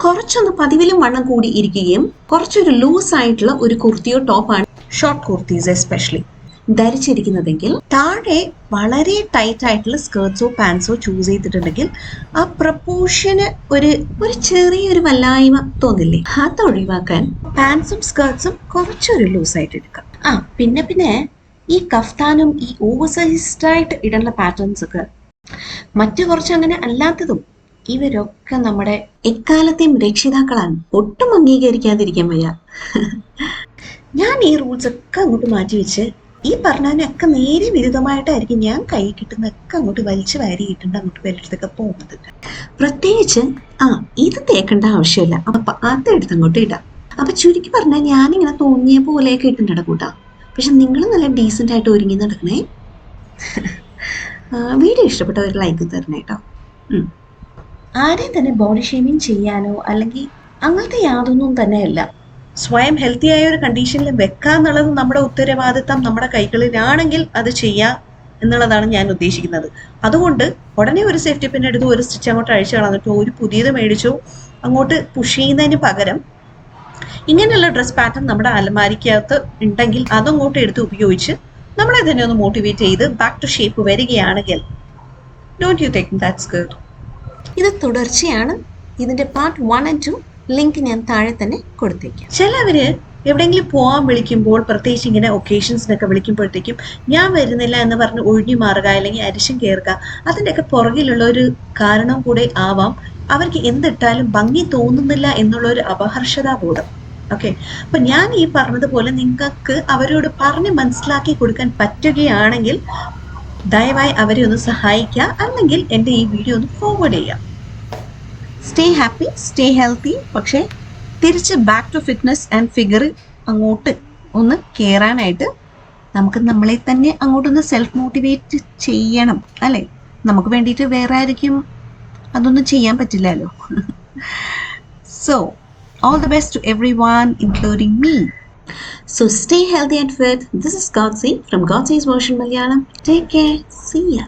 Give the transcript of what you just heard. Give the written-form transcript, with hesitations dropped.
കുറച്ചൊന്ന് പതിവിലും വണ്ണം കൂടി ഇരിക്കുകയും കുറച്ചൊരു ലൂസ് ആയിട്ടുള്ള ഒരു കുർത്തിയോ ടോപ്പാണ് ഷോർട്ട് കുർത്തീസ് എസ്പെഷ്യലി ധരിച്ചിരിക്കുന്നതെങ്കിൽ താഴെ വളരെ ടൈറ്റ് ആയിട്ടുള്ള സ്കേർട്ട്സോ പാൻസോ ചൂസ് ചെയ്തിട്ടുണ്ടെങ്കിൽ ആ പ്രപ്പോർഷന് ഒരു ചെറിയൊരു വല്ലായ്മ തോന്നില്ലേ? അത് ഒഴിവാക്കാൻ പാൻസും സ്കേർട്ട്സും കുറച്ചൊരു ലൂസ് ആയിട്ട് എടുക്കാം. പിന്നെ ഈ കഫ്താനും ഈ ഓവർസൈസ്ഡ് ആയിട്ട് ഇടേണ്ട പാറ്റേൺസ് ഒക്കെ മറ്റു കുറച്ച് അങ്ങനെ അല്ലാത്തതും ഇവരൊക്കെ നമ്മുടെ എക്കാലത്തെയും രക്ഷിതാക്കളാണ്. ഒട്ടും അംഗീകരിക്കാതിരിക്കാൻ വയ്യ. ഞാൻ ഈ റൂൾസ് ഒക്കെ അങ്ങോട്ട് മാറ്റി വെച്ച് ഈ പറഞ്ഞതിനൊക്കെ നേരെ വിരുദ്ധമായിട്ടായിരിക്കും ഞാൻ കൈ കിട്ടുന്നൊക്കെ അങ്ങോട്ട് വലിച്ചു വാരി ഇട്ടുണ്ട് അങ്ങോട്ട് വലിച്ചതൊക്കെ പോകുന്നത്. പ്രത്യേകിച്ച് ഇത് തേക്കേണ്ട ആവശ്യമില്ല, അപ്പൊ അതെടുത്ത് അങ്ങോട്ട് ഇടാം. അപ്പൊ ചുരുക്കി പറഞ്ഞാൽ ഞാനിങ്ങനെ തോന്നിയ പോലെയൊക്കെ ഇട്ടുണ്ട് കൂട്ടാ. പക്ഷെ നിങ്ങൾ നല്ല ഡീസെന്റ് ആയിട്ട് ഒരുങ്ങി നടക്കണേ. വീഡിയോ ഇഷ്ടപ്പെട്ട ഒരു ലൈക്ക് തരണേ കേട്ടോ. ആരെയും തന്നെ ബോഡി ഷേമിങ് ചെയ്യാനോ അല്ലെങ്കിൽ അങ്ങനത്തെ യാതൊന്നും തന്നെയല്ല. സ്വയം ഹെൽത്തി ആയ ഒരു കണ്ടീഷനിൽ വെക്കാന്നുള്ളത് നമ്മുടെ ഉത്തരവാദിത്തം നമ്മുടെ കൈകളിലാണെങ്കിൽ അത് ചെയ്യാം എന്നുള്ളതാണ് ഞാൻ ഉദ്ദേശിക്കുന്നത്. അതുകൊണ്ട് ഉടനെ ഒരു സേഫ്റ്റി പിൻ എടുത്ത് ഒരു സ്റ്റിച്ച് അങ്ങോട്ട് അഴിച്ചു കളഞ്ഞിട്ടോ ഒരു പുതിയത് മേടിച്ചോ അങ്ങോട്ട് പുഷ് ചെയ്യുന്നതിന് പകരം ഇങ്ങനെയുള്ള ഡ്രസ് പാറ്റേൺ നമ്മുടെ അലമാരിക്കകത്ത് ഉണ്ടെങ്കിൽ അതങ്ങോട്ട് എടുത്ത് ഉപയോഗിച്ച് നമ്മളെ തന്നെ ഒന്ന് മോട്ടിവേറ്റ് ചെയ്ത് ബാക്ക് ടു ഷേപ്പ് വരികയാണെങ്കിൽ don't you think that's good? ഇത് തുടർച്ചയാണ്. ഇതിന്റെ പാർട്ട് 1 and 2 ലിങ്ക് ഞാൻ താഴെ തന്നെ കൊടുത്തേക്കാം. ചിലവര് എവിടെയെങ്കിലും പോകാൻ വിളിക്കുമ്പോൾ, പ്രത്യേകിച്ച് ഇങ്ങനെ ഒക്കേഷൻസിനൊക്കെ വിളിക്കുമ്പോഴത്തേക്കും ഞാൻ വരുന്നില്ല എന്ന് പറഞ്ഞ് ഒഴിഞ്ഞു മാറുക അല്ലെങ്കിൽ അരിശം കയറുക, അതിൻ്റെയൊക്കെ പുറകിലുള്ള ഒരു കാരണം കൂടെ ആവാം അവർക്ക് എന്തിട്ടാലും ഭംഗി തോന്നുന്നില്ല എന്നുള്ള ഒരു അപഹർഷതാബോധം. ഓക്കെ, അപ്പൊ ഞാൻ ഈ പറഞ്ഞതുപോലെ നിങ്ങൾക്ക് അവരോട് പറഞ്ഞ് മനസ്സിലാക്കി കൊടുക്കാൻ പറ്റുകയാണെങ്കിൽ ദയവായി അവരെ ഒന്ന് സഹായിക്കുക, അല്ലെങ്കിൽ എൻ്റെ ഈ വീഡിയോ ഒന്ന് ഫോർവേഡ് ചെയ്യാം. Stay happy, stay healthy. പക്ഷേ തിരിച്ച് back to fitness and figure അങ്ങോട്ട് ഒന്ന് കയറാനായിട്ട് നമുക്ക് നമ്മളെ തന്നെ അങ്ങോട്ടൊന്ന് സെൽഫ് മോട്ടിവേറ്റ് ചെയ്യണം, അല്ലേ? നമുക്ക് വേണ്ടിയിട്ട് വേറെ ആയിരിക്കും അതൊന്നും ചെയ്യാൻ പറ്റില്ലല്ലോ. So all the best to everyone, including me. So stay healthy and fit. This is Godzi from Godzi's Version Malayalam. Take care. See ya.